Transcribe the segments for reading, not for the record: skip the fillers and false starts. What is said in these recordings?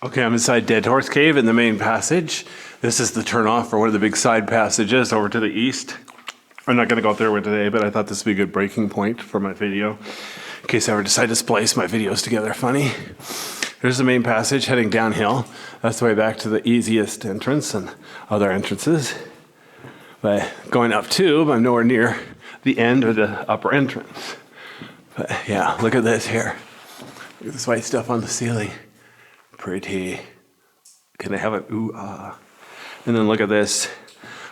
Okay, I'm inside Deadhorse Cave in the main passage. This is the turnoff for one of the big side passages over to the east. I'm not going to go out there today, but I thought this would be a good breaking point for my video in case I ever decide to splice my videos together funny. Here's the main passage heading downhill. That's the way back to the easiest entrance and other entrances. But going up tube, I'm nowhere near the end or the upper entrance. But yeah, look at this here. Look at this white stuff on the ceiling. Pretty. Can I have it? Ooh, ah. And then look at this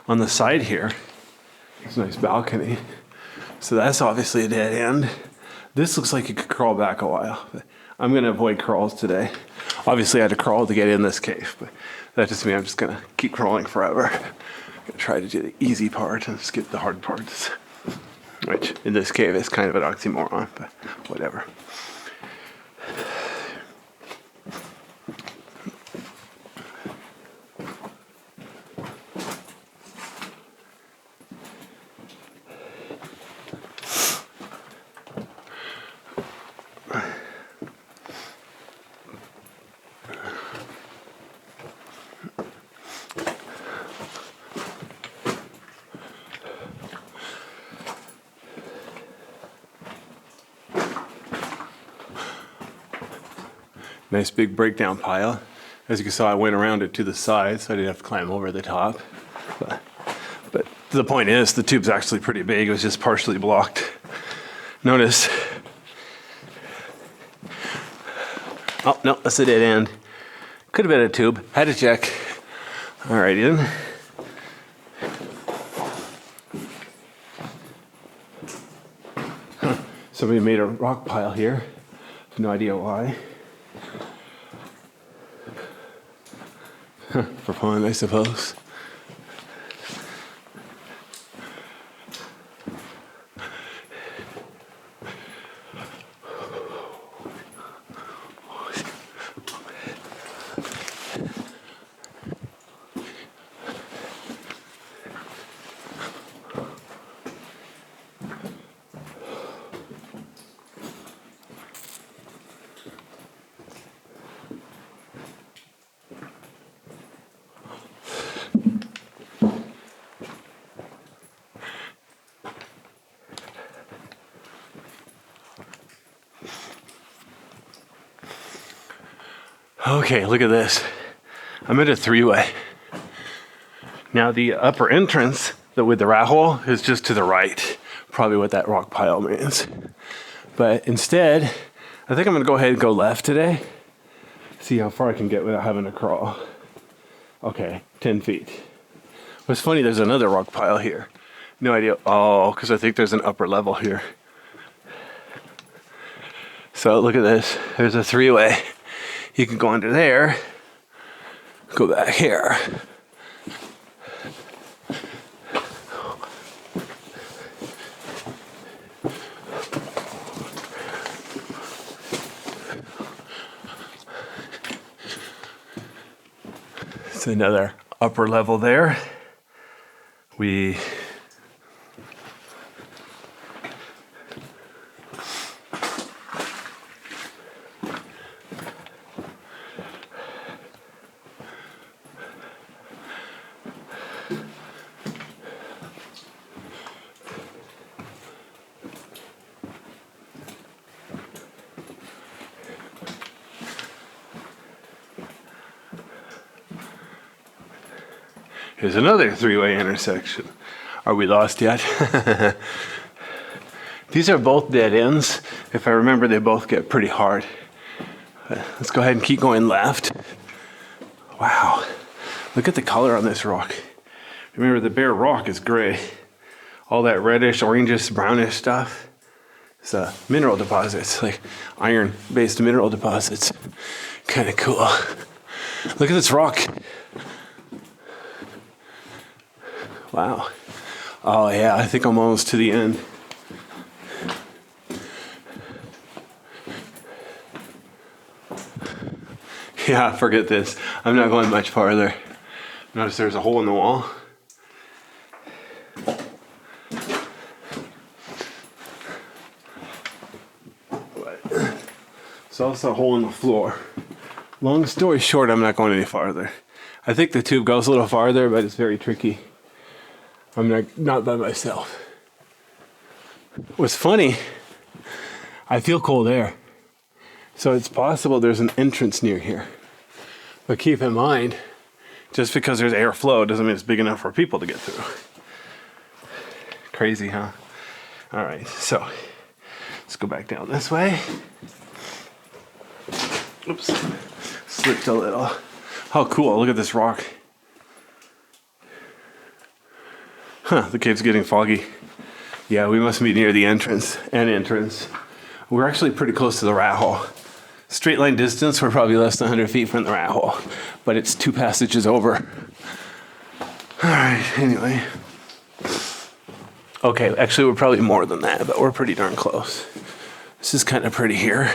on the side here. It's a nice balcony. So that's obviously a dead end. This looks like you could crawl back a while. But I'm going to avoid crawls today. Obviously, I had to crawl to get in this cave, but that just means I'm just going to keep crawling forever. I'm going to try to do the easy part and skip the hard parts, which in this cave is kind of an oxymoron, but whatever. Nice big breakdown pile. As you can see, I went around it to the side, so I didn't have to climb over the top. But the point is, the tube's actually pretty big. It was just partially blocked. Notice. Oh, no, that's a dead end. Could have been a tube. Had to check. Alrighty then. Somebody made a rock pile here. No idea why. For fun, I suppose. Okay, look at this. I'm at a three-way. Now the upper entrance with the rat hole is just to the right. Probably what that rock pile means. But instead, I think I'm gonna go ahead and go left today. See how far I can get without having to crawl. Okay, 10 feet. What's funny, there's another rock pile here. No idea. Oh, because I think there's an upper level here. So look at this. There's a three-way. You can go under there, go back here. It's another upper level there. Here's another three-way intersection. Are we lost yet? These are both dead ends. If I remember, they both get pretty hard. Let's go ahead and keep going left. Wow, look at the color on this rock. Remember, the bare rock is gray. All that reddish, orangish, brownish stuff. It's mineral deposits, like iron-based mineral deposits. Kind of cool. Look at this rock. Wow. Oh yeah, I think I'm almost to the end. Yeah, forget this. I'm not going much farther. Notice there's a hole in the wall. There's also a hole in the floor. Long story short, I'm not going any farther. I think the tube goes a little farther, but it's very tricky. I'm not by myself. What's funny, I feel cold air. So it's possible there's an entrance near here. But keep in mind, just because there's airflow doesn't mean it's big enough for people to get through. Crazy, huh? All right, so let's go back down this way. Oops, slipped a little. How cool, look at this rock. Huh, the cave's getting foggy. Yeah, we must be near the entrance. We're actually pretty close to the rat hole. Straight line distance, we're probably less than 100 feet from the rat hole, but it's 2 passages over. All right, anyway. Okay, actually we're probably more than that, but we're pretty darn close. This is kind of pretty here.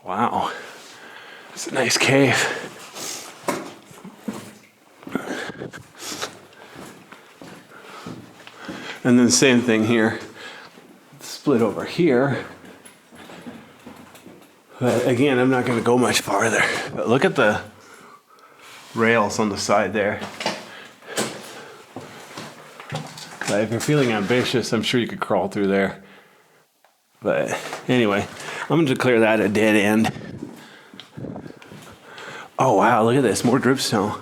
Wow, it's a nice cave. And then same thing here. Split over here. But again, I'm not going to go much farther. But look at the rails on the side there. But if you're feeling ambitious, I'm sure you could crawl through there. But anyway, I'm going to declare that a dead end. Oh wow, look at this, more dripstone.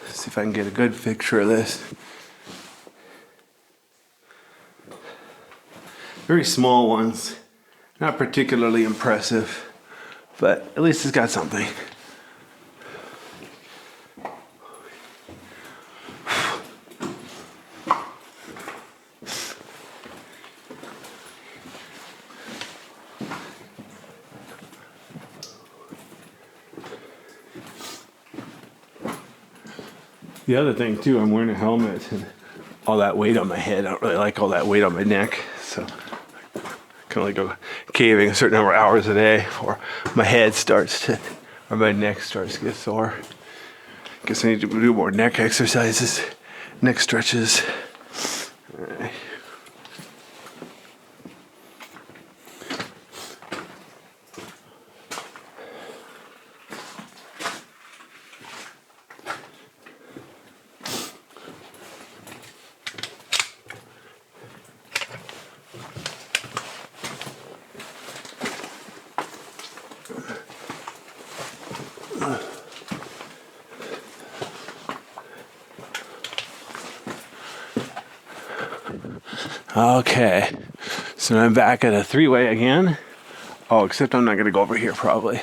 Let's see if I can get a good picture of this. Very small ones, not particularly impressive, but at least it's got something. The other thing too, I'm wearing a helmet and all that weight on my head. I don't really like all that weight on my neck, so I can only go caving a certain number of hours a day before my head starts to, or my neck starts to get sore. Guess I need to do more neck exercises, neck stretches. All right. Okay, so I'm back at a 3-way again. Oh, except I'm not going to go over here probably.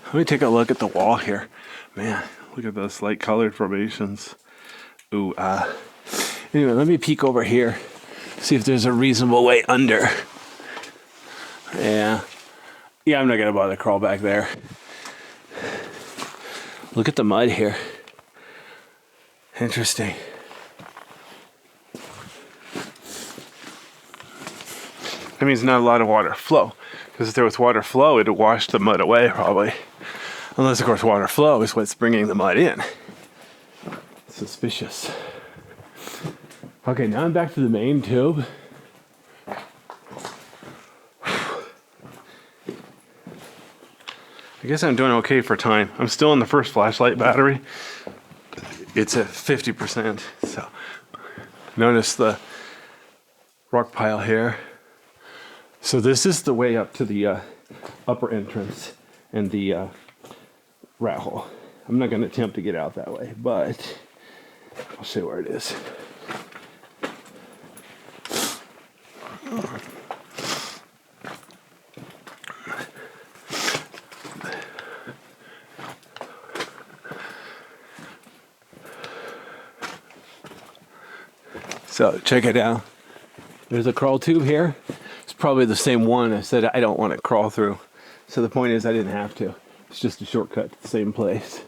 Let me take a look at the wall here. Man, look at those light colored formations. Ooh, anyway, let me peek over here, see if there's a reasonable way under. Yeah, I'm not going to bother to crawl back there. Look at the mud here. Interesting. That means not a lot of water flow, because if there was water flow, it would wash the mud away probably. Unless, of course, water flow is what's bringing the mud in. Suspicious. Okay, now I'm back to the main tube. I guess I'm doing okay for time. I'm still in the first flashlight battery. It's at 50%, so notice the rock pile here. So this is the way up to the upper entrance and the rat hole. I'm not going to attempt to get out that way, but I'll show you where it is. So check it out. There's a crawl tube here. It's probably the same one I said I don't want to crawl through. So the point is I didn't have to. It's just a shortcut to the same place.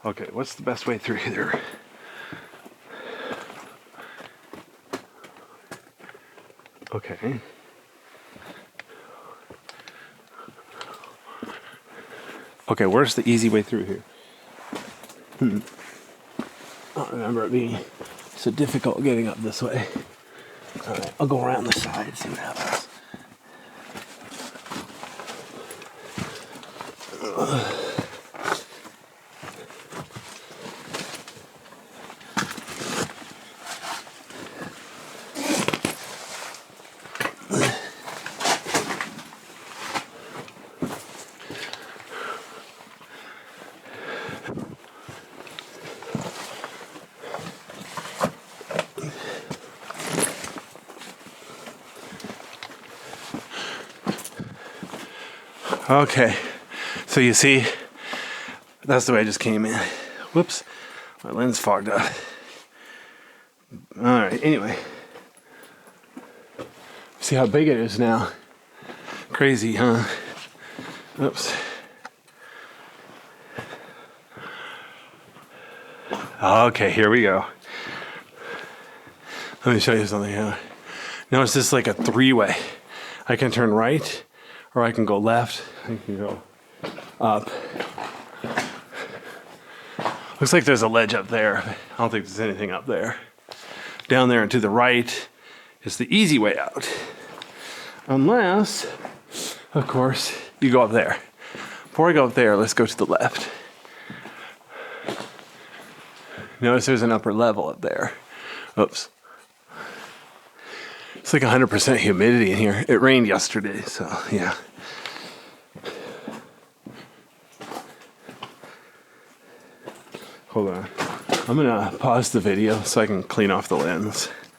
Okay, what's the best way through here? Okay. Okay, where's the easy way through here? I don't remember it being so difficult getting up this way. All right, I'll go around the side, see what happens. Okay, so you see, that's the way I just came in. Whoops, my lens fogged up. All right, anyway. See how big it is now. Crazy, huh? Oops. Okay, here we go. Let me show you something here. Notice this is like a three-way. I can turn right, or I can go left. I can go up. Looks like there's a ledge up there. I don't think there's anything up there. Down there and to the right is the easy way out. Unless, of course, you go up there. Before I go up there, let's go to the left. Notice there's an upper level up there. Oops. It's like 100% humidity in here. It rained yesterday, so yeah. Hold on. I'm gonna pause the video so I can clean off the lens.